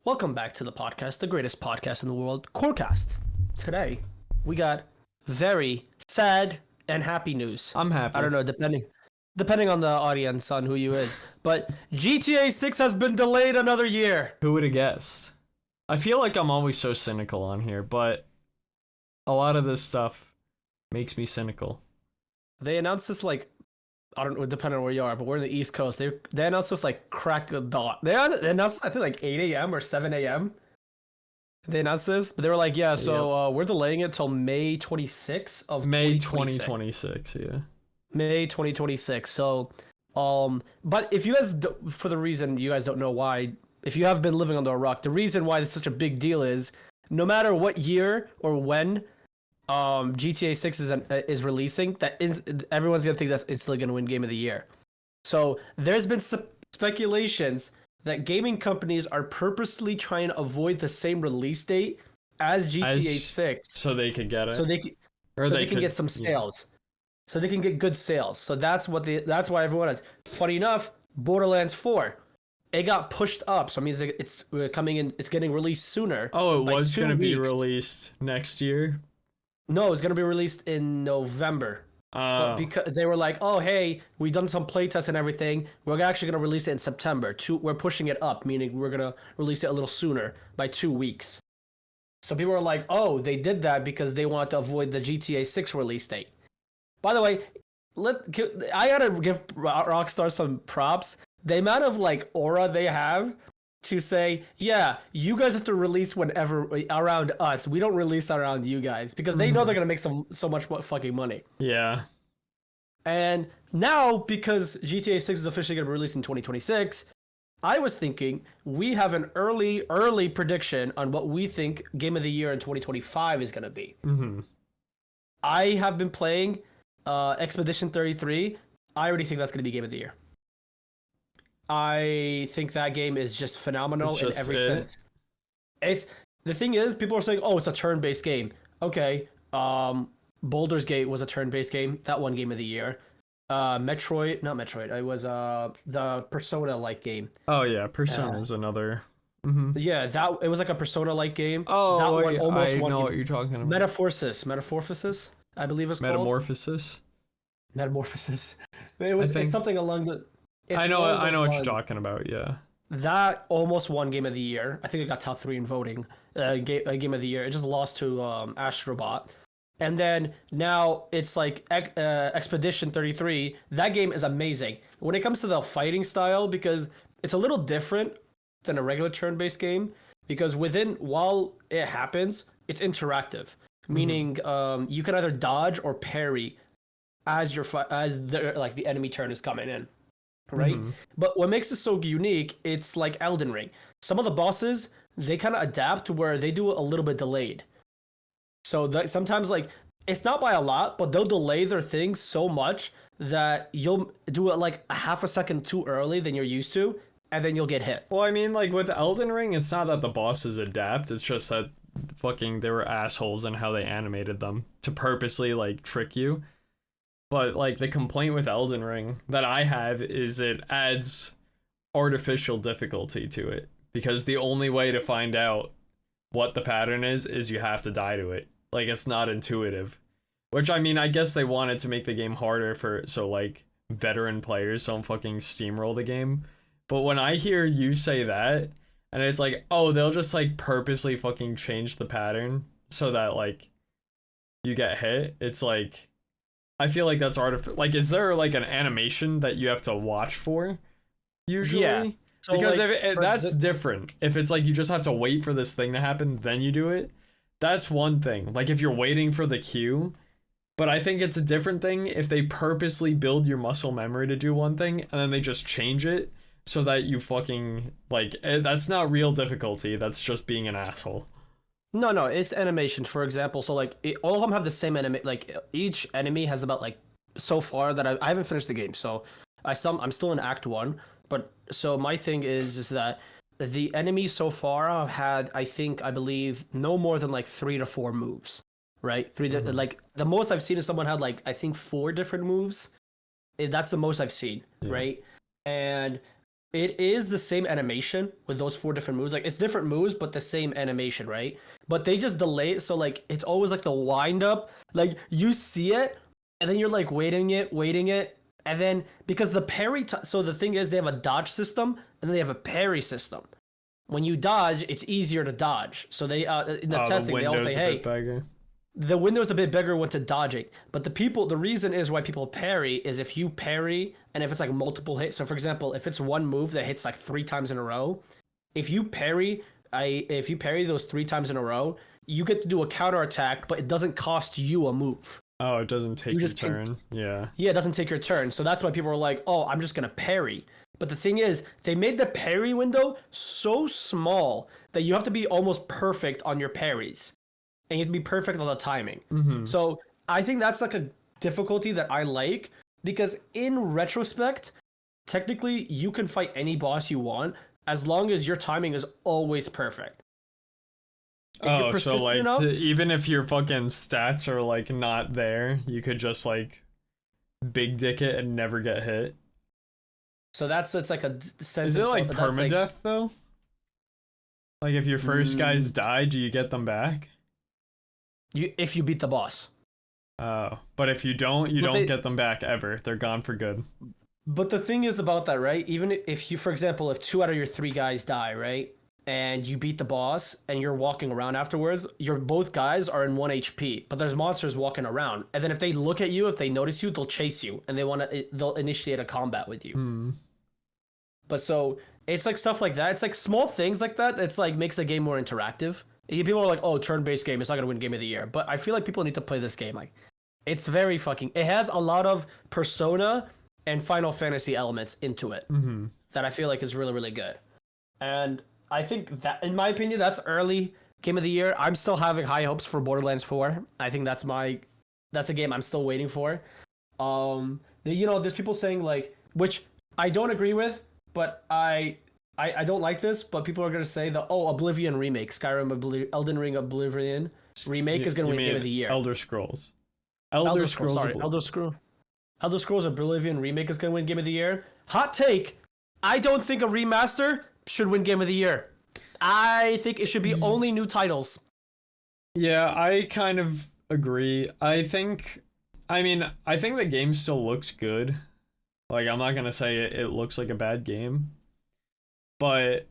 Welcome back to the podcast, the greatest podcast in the world, QORcast. Today, we got very sad and happy news. I'm happy. I don't know, depending on the audience on who you is, but GTA 6 has been delayed another year. Who would have guessed? I feel like I'm always so cynical on here, but a lot of this stuff makes me cynical. They announced this like, I don't know, depending on where you are, but we're in the East Coast. They announced this like crack of dawn. They announced, I think, like 8 a.m. or 7 a.m. They announced this, but they were like, yeah, so we're delaying it till May 26th of May 2026. 2026, yeah. May 2026. So, but if you guys, for the reason you guys don't know why, if you have been living under a rock, the reason why it's such a big deal is no matter what year or when GTA 6 is releasing, everyone's gonna think that's instantly gonna win Game of the Year. So there's been speculations that gaming companies are purposely trying to avoid the same release date as GTA 6, so they could get it, so they can get some sales, so they can get good sales. So that's why everyone is. Funny enough, Borderlands 4. It got pushed up, so it means it's coming in. It's getting released sooner. Oh, it was going to be released next year? No, it's going to be released in November. But because they were like, oh, hey, we've done some playtests and everything, we're actually going to release it in September. We're pushing it up, meaning we're going to release it a little sooner by 2 weeks. So people are like, oh, they did that because they want to avoid the GTA 6 release date. By the way, I got to give Rockstar some props. The amount of like aura they have to say, yeah, you guys have to release whenever around us. We don't release around you guys because they know they're gonna make so much fucking money. Yeah. And now because GTA 6 is officially gonna be released in 2026, I was thinking we have an early prediction on what we think Game of the Year in 2025 is gonna be. I have been playing Expedition 33. I already think that's gonna be Game of the Year. I think that game is just phenomenal in every sense. It's the thing is, people are saying, "Oh, it's a turn-based game." Okay, Baldur's Gate was a turn-based game. That won Game of the Year. Not Metroid. It was the Persona-like game. Oh yeah, Persona is another. Yeah, it was like a Persona-like game. Oh, that one almost I won know what you're talking about. Metamorphosis, I believe it's called. Metamorphosis. It's something along the. I know what you're talking about, yeah. That almost won Game of the Year. I think it got top 3 in voting. Game of the Year. It just lost to Astrobot. And then now it's like Expedition 33. That game is amazing. When it comes to the fighting style, because it's a little different than a regular turn-based game, because while it happens, it's interactive. Meaning you can either dodge or parry as the enemy turn is coming in. Right? But what makes it so unique, it's like Elden Ring. Some of the bosses, they kind of adapt to where they do it a little bit delayed. So sometimes, like, it's not by a lot, but they'll delay their things so much that you'll do it like a half a second too early than you're used to, and then you'll get hit. Well, I mean, like, with Elden Ring, it's not that the bosses adapt, it's just that they were assholes in how they animated them to purposely, like, trick you. But, like, the complaint with Elden Ring that I have is it adds artificial difficulty to it. Because the only way to find out what the pattern is you have to die to it. Like, it's not intuitive. Which, I mean, I guess they wanted to make the game harder so, like, veteran players don't fucking steamroll the game. But when I hear you say that, and it's like, oh, they'll just, like, purposely fucking change the pattern so that, like, you get hit, it's like... I feel like that's artificial. Like, is there like an animation that you have to watch for? Usually, yeah. So, because like, if that's different. If it's like you just have to wait for this thing to happen, then you do it. That's one thing. Like if you're waiting for the cue, but I think it's a different thing if they purposely build your muscle memory to do one thing and then they just change it so that you fucking like. That's not real difficulty. That's just being an asshole. No, it's animation. For example, so like all of them have the same enemy. Like each enemy has about like so far that I haven't finished the game, so I'm still in Act 1. But so my thing is that the enemies so far have had I believe no more than like 3 to 4 moves, right? Like the most I've seen is someone had like I think 4 different moves. That's the most I've seen, right? And It is the same animation with those 4 different moves. Like it's different moves, but the same animation, right? But they just delay it, so like it's always like the wind up. Like you see it, and then you're like waiting it, and then because the parry. So the thing is, they have a dodge system, and then they have a parry system. When you dodge, it's easier to dodge. So they in the testing, they all say, "Hey, the window's a bit bigger when to dodging." But the reason is why people parry is if you parry and if it's like multiple hits. So for example, if it's one move that hits like 3 times in a row, if you parry those 3 times in a row, you get to do a counter attack, but it doesn't cost you a move. Oh, it doesn't take your turn. Yeah. Yeah, it doesn't take your turn. So that's why people are like, "Oh, I'm just gonna parry." But the thing is, they made the parry window so small that you have to be almost perfect on your parries. And you have to be perfect on the timing. Mm-hmm. So I think that's like a difficulty that I like because in retrospect, technically you can fight any boss you want as long as your timing is always perfect. Oh, so like even if your fucking stats are like not there, you could just like big dick it and never get hit. So it's like a sentence. Is it like permadeath though? Like if your first guys die, do you get them back? If you beat the boss. Oh, but if you don't, you don't get them back ever. They're gone for good. But the thing is about that, right? Even if you, for example, if 2 out of your 3 guys die, right? And you beat the boss and you're walking around afterwards, both guys are in 1 HP, but there's monsters walking around. And then if they look at you, if they notice you, they'll chase you and they'll initiate a combat with you. But so it's like stuff like that. It's like small things like that. It's like makes the game more interactive. People are like, "Oh, turn-based game, it's not gonna win Game of the Year." But I feel like people need to play this game. Like, it's very fucking. It has a lot of Persona and Final Fantasy elements into it that I feel like is really, really good. And I think that, in my opinion, that's early Game of the Year. I'm still having high hopes for Borderlands 4. I think that's a game I'm still waiting for. There's people saying like, which I don't agree with, but I don't like this, but people are going to say Oblivion remake, Elden Ring Oblivion remake is going to win Game of the Year. Elder Scrolls Oblivion remake is going to win Game of the Year. Hot take, I don't think a remaster should win Game of the Year. I think it should be only new titles. Yeah, I kind of agree. I think the game still looks good. Like, I'm not going to say it looks like a bad game. But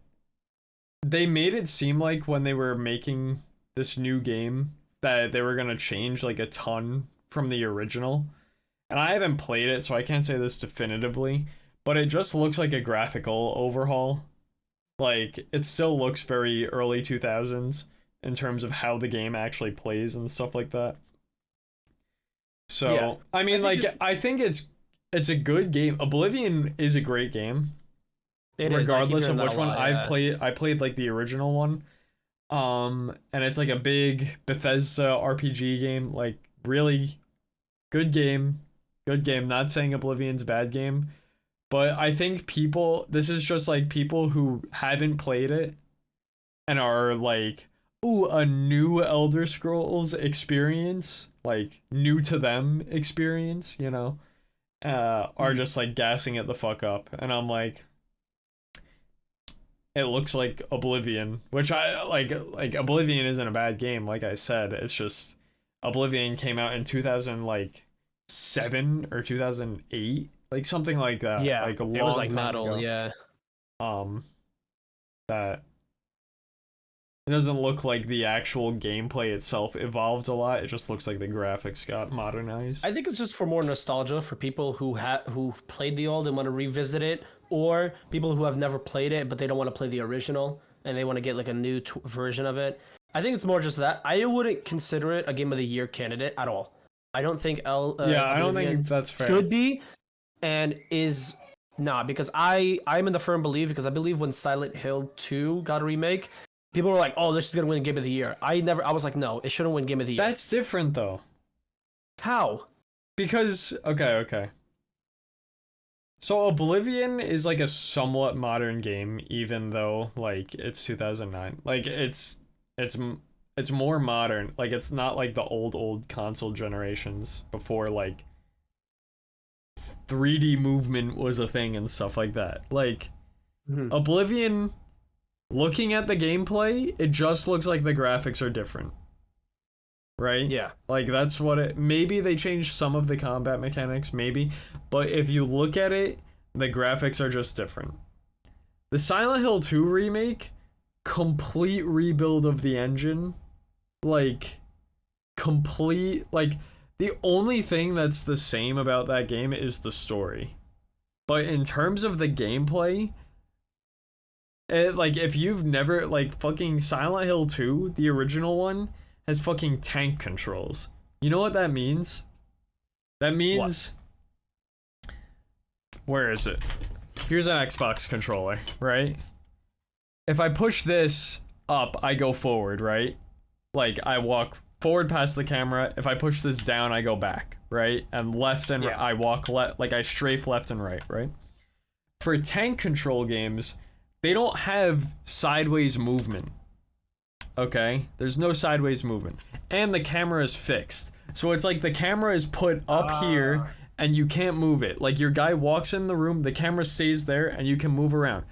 they made it seem like when they were making this new game that they were going to change like a ton from the original. And I haven't played it, so I can't say this definitively, but it just looks like a graphical overhaul. Like, it still looks very early 2000s in terms of how the game actually plays and stuff like that. So, yeah, I think it's a good game. Oblivion is a great game. Regardless of which one I've played. I played like the original one. And it's like a big Bethesda RPG game, like really good game. Good game. Not saying Oblivion's a bad game, but I think this is just like people who haven't played it and are like, ooh, a new Elder Scrolls experience, like new to them experience, are just like gassing it the fuck up. And I'm like, it looks like Oblivion, which I like Oblivion isn't a bad game, like I said. It's just Oblivion came out in 2007 or 2008, like something like that. Yeah, like a long it was like time metal, ago. yeah. That it doesn't look like the actual gameplay itself evolved a lot. It just looks like the graphics got modernized. I think it's just for more nostalgia for people who played the old and want to revisit it, or people who have never played it but they don't want to play the original and they want to get like a new version of it. I think it's more just that. I wouldn't consider it a Game of the Year candidate at all. I don't think I don't think that's fair. Should be and is not, because I'm in the firm belief, because I believe when Silent Hill 2 got a remake, people were like, "Oh, this is gonna win Game of the Year." I was like, no, it shouldn't win Game of the Year. That's different though. How? Because okay. So Oblivion is like a somewhat modern game, even though like it's 2009. Like it's more modern. Like it's not like the old console generations before like 3D movement was a thing and stuff like that. Like Mhm. Oblivion, looking at the gameplay, it just looks like the graphics are different. Right? Yeah. Like, that's what it... Maybe they changed some of the combat mechanics, maybe. But if you look at it, the graphics are just different. The Silent Hill 2 remake, complete rebuild of the engine. Like, complete... Like, the only thing that's the same about that game is the story. But in terms of the gameplay... like, if you've never... Like, fucking Silent Hill 2, the original one... has fucking tank controls. You know what that means? That means... What? Where is it? Here's an Xbox controller, right? If I push this up, I go forward, right? Like, I walk forward past the camera. If I push this down, I go back, right? And left and I walk left, like I strafe left and right? For tank control games, they don't have sideways movement. Okay, there's no sideways movement, and the camera is fixed, so it's like the camera is put up here and you can't move it. Like, your guy walks in the room, the camera stays there and you can move around,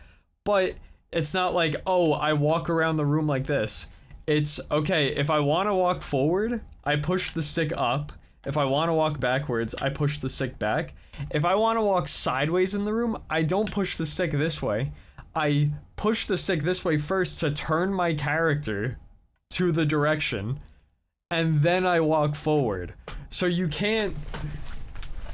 but it's not like, oh, I walk around the room like this. It's okay, if I want to walk forward, I push the stick up. If I want to walk backwards, I push the stick back. If I want to walk sideways in the room, I don't push the stick this way. I push the stick this way first to turn my character to the direction, and then I walk forward. So you can't...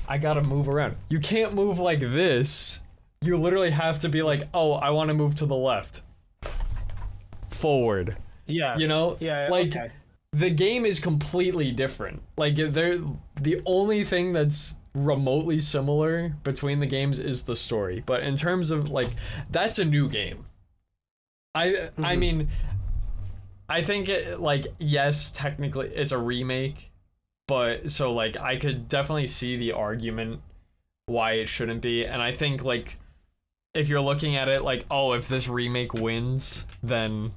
I gotta move around. You can't move like this. You literally have to be like, oh, I want to move to the left. Forward. Yeah. You know? Yeah, like, okay. The game is completely different. Like, the only thing that's remotely similar between the games is the story, but in terms of, like, that's a new game. I mean, I think it, like, yes, technically it's a remake, but so, like, I could definitely see the argument why it shouldn't be. And I think, like, if you're looking at it like, oh, if this remake wins, then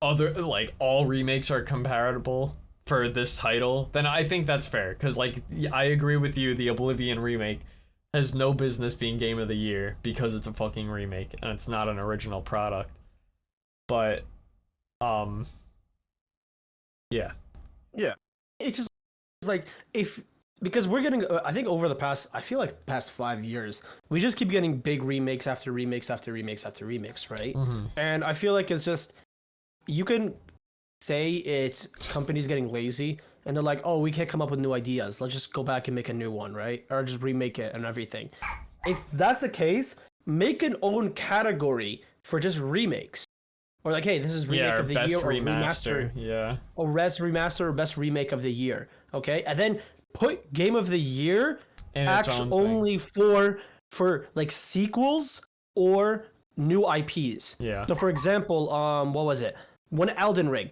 all remakes are comparable for this title, then I think that's fair, because, like, I agree with you, the Oblivion remake has no business being Game of the Year because it's a fucking remake and it's not an original product. But yeah, It's just like, because we're getting, I think over the past, I feel like the past 5 years, we just keep getting big remakes after remakes after remakes after remakes, right? And I feel like it's just, you can say it's companies getting lazy and they're like, oh, we can't come up with new ideas, let's just go back and make a new one, right? Or just remake it and everything. If that's the case, make an own category for just remakes. Or like, hey, this is remake of the year, or remaster. Yeah. Or remaster, or best remake of the year. Okay? And then put game of the year only for like sequels or new IPs. Yeah. So for example, what was it? When Elden Ring.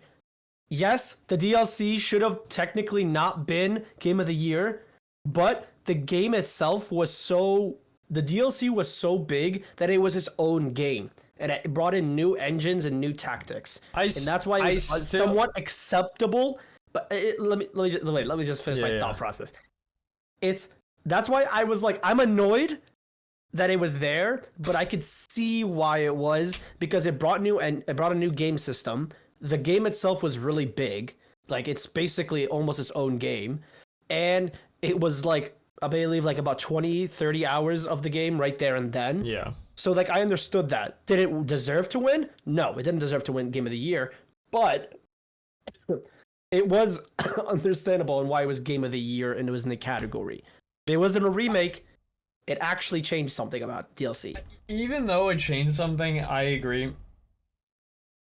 Yes, the DLC should have technically not been game of the year, but the game itself was the DLC was so big that it was its own game. And it brought in new engines and new tactics. And that's why it was somewhat acceptable. But let me just finish my thought process. That's why I was like, I'm annoyed that it was there, but I could see why it was, because it brought a new game system. The game itself was really big. Like, it's basically almost its own game. And it was like, I believe, like about 20-30 hours of the game right there and then. Yeah. So, like, I understood that. Did it deserve to win? No, it didn't deserve to win Game of the Year, but it was understandable and why it was Game of the Year and it was in the category. It wasn't a remake. It actually changed something about DLC. Even though it changed something, I agree.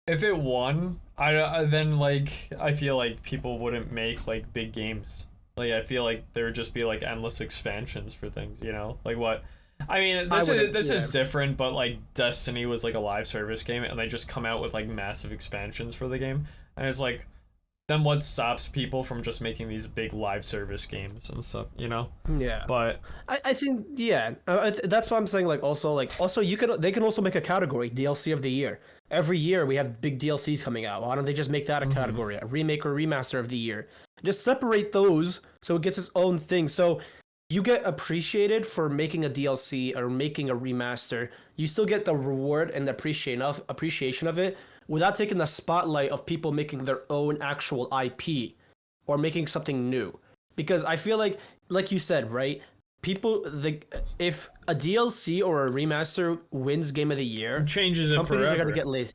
If it won, then, like, I feel like people wouldn't make, like, big games. Like, I feel like there would just be, like, endless expansions for things, you know? Like, what? I mean, this is different, but, like, Destiny was, like, a live service game, and they just come out with, like, massive expansions for the game. And it's like, then what stops people from just making these big live service games and stuff, you know? Yeah. But I think, yeah, that's what I'm saying. Like, also, they can also make a category, DLC of the year. Every year we have big DLCs coming out. Why don't they just make that a category, a remake or remaster of the year? Just separate those so it gets its own thing. So you get appreciated for making a DLC or making a remaster. You still get the reward and the appreciation of it without taking the spotlight of people making their own actual IP or making something new. Because I feel like you said, right? If a DLC or a remaster wins Game of the Year, Changes it companies forever. are gonna get lazy.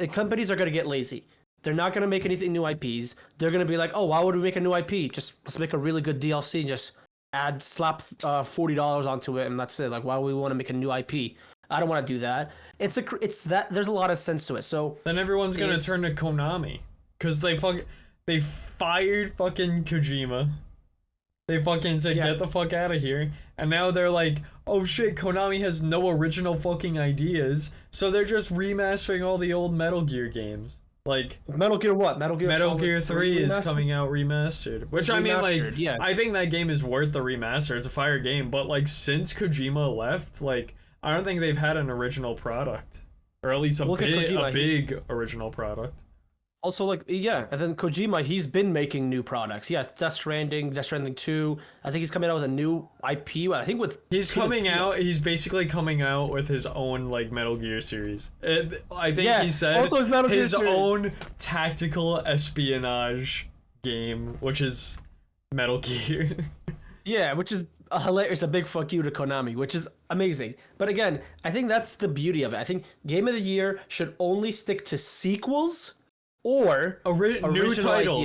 Companies are gonna get lazy. They're not gonna make anything new IPs. They're gonna be like, oh, why would we make a new IP? Just let's make a really good DLC and just slap $40 onto it and that's it. Like, why would we want to make a new IP? I don't want to do that. It's that there's a lot of sense to it. So then everyone's gonna turn to Konami because they fired fucking Kojima. They fucking said get the fuck out of here, and now they're like, oh shit, Konami has no original fucking ideas, so they're just remastering all the old Metal Gear games. Like Metal Gear what? Metal Gear 3 is coming out remastered. Which I mean, like, yeah. I think that game is worth the remaster. It's a fire game, but like since Kojima left, like I don't think they've had an original product, or at least a big original product. Also, like, yeah, and then Kojima, he's been making new products. Yeah, Death Stranding 2. I think he's coming out with a new IP. I think he's basically coming out with his own like Metal Gear series. I think he said also his own tactical espionage game, which is Metal Gear. Yeah, which is hilarious. A big fuck you to Konami, which is amazing. But again, I think that's the beauty of it. I think Game of the Year should only stick to sequels or new title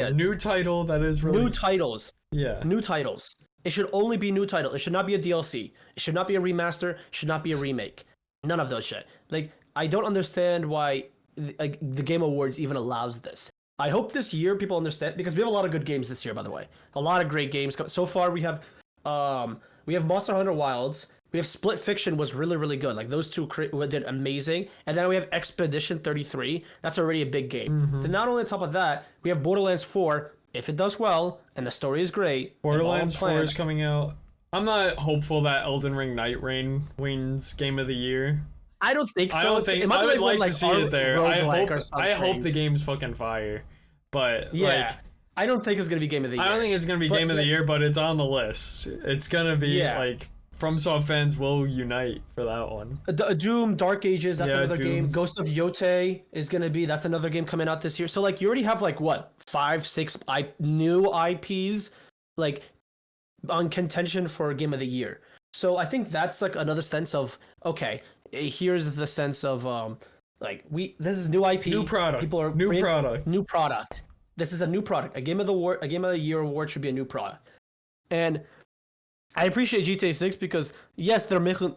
that is really... new titles. Yeah, new titles. It should only be new title. It should not be a DLC. It should not be a remaster. It should not be a remake. None of those shit. Like, I don't understand why the Game Awards even allows this. I hope this year people understand, because we have a lot of good games this year, by the way. A lot of great games. So far we have Monster Hunter Wilds. We have Split Fiction was really, really good. Like, those two did amazing. And then we have Expedition 33. That's already a big game. Mm-hmm. Then not only on top of that, we have Borderlands 4. If it does well, and the story is great. Borderlands 4 is coming out. I'm not hopeful that Elden Ring Night Rain wins Game of the Year. I don't think so. I would like to see it there. I hope the game's fucking fire. But, yeah. I don't think it's going to be Game of the Year. I don't think it's going to be Game of the Year, but it's on the list. It's going to be, like... FromSoft fans will unite for that one. Doom, Dark Ages, that's another game. Ghost of Yote is going to be, that's another game coming out this year. So, like, you already have, like, what, 5, 6 new IPs, like, on contention for Game of the Year. So I think that's, like, another sense of, okay, here's the sense of, like, this is new IP. New product. People are new product. New product. This is a new product. A Game of the Year award should be a new product. And I appreciate GTA 6 because, yes,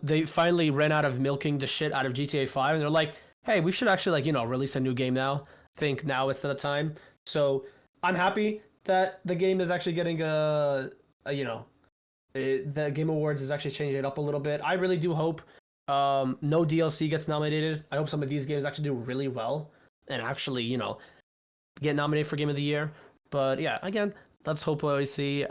they finally ran out of milking the shit out of GTA 5, and they're like, hey, we should actually, like, release a new game now. I think now it's the time. So I'm happy that the game is actually getting the Game Awards is actually changing it up a little bit. I really do hope no DLC gets nominated. I hope some of these games actually do really well and actually, get nominated for Game of the Year. But yeah, again, let's hope what we see.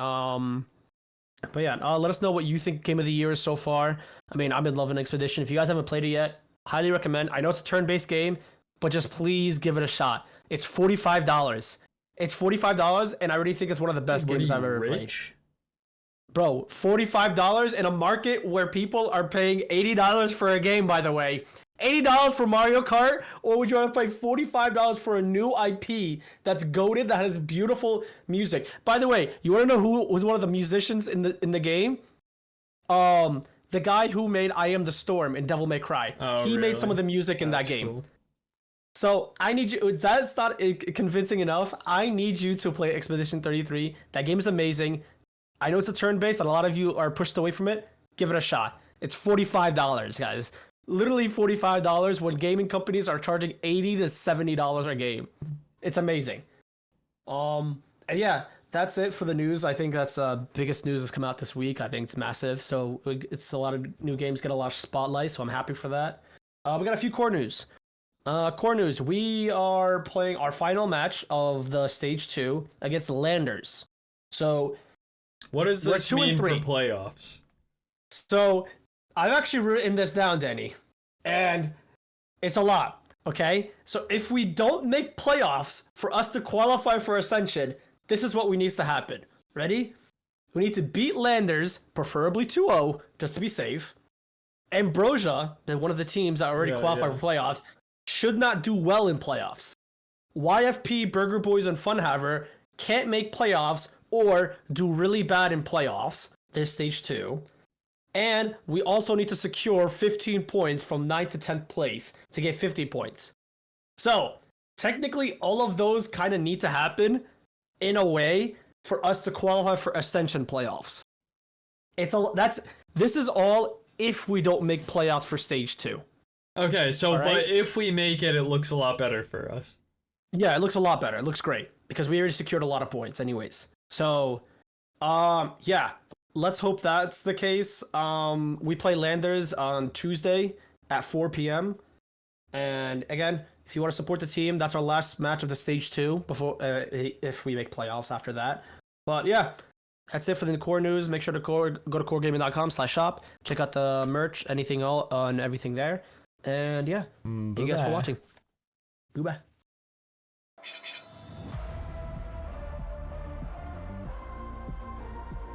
But yeah, let us know what you think Game of the Year is so far. I mean, I've been loving Expedition. If you guys haven't played it yet, highly recommend. I know it's a turn-based game, but just please give it a shot. It's $45. It's $45, and I already think it's one of the best games I've ever played. Bro, $45 in a market where people are paying $80 for a game, by the way. $80 for Mario Kart, or would you want to pay $45 for a new IP that's goated, that has beautiful music? By the way, you want to know who was one of the musicians in the game? The guy who made I Am the Storm in Devil May Cry. He made some of the music in that game. Cool. So I need you. That's not convincing enough. I need you to play Expedition 33. That game is amazing. I know it's a turn-based, and a lot of you are pushed away from it. Give it a shot. It's $45, guys. Literally $45 when gaming companies are charging $80 to $70 a game. It's amazing. And yeah, that's it for the news. I think that's biggest news that's come out this week. I think it's massive. So it's a lot of new games get a lot of spotlight. So I'm happy for that. We got a few core news. Core news. We are playing our final match of the stage 2 against Landers. So what does this mean for playoffs? So I've actually written this down, Danny, and it's a lot, okay? So if we don't make playoffs for us to qualify for Ascension, this is what needs to happen. Ready? who need to beat Landers, preferably 2-0, just to be safe. Ambrosia, one of the teams that already qualified for playoffs, should not do well in playoffs. YFP, Burger Boys, and Funhaver can't make playoffs or do really bad in playoffs. This stage 2. And we also need to secure 15 points from 9th to 10th place to get 50 points. So, technically, all of those kind of need to happen in a way for us to qualify for Ascension playoffs. This is all if we don't make playoffs for stage 2. Okay, so right? But if we make it, it looks a lot better for us. Yeah, it looks a lot better. It looks great because we already secured a lot of points anyways. So, yeah, let's hope that's the case. We play Landers on Tuesday at 4 p.m. And again, if you want to support the team, that's our last match of the stage 2 before if we make playoffs after that. But yeah, that's it for the core news. Make sure to go to QORgaming.com/shop. Check out the merch, anything on everything there. And yeah, thank you guys for watching. Goodbye.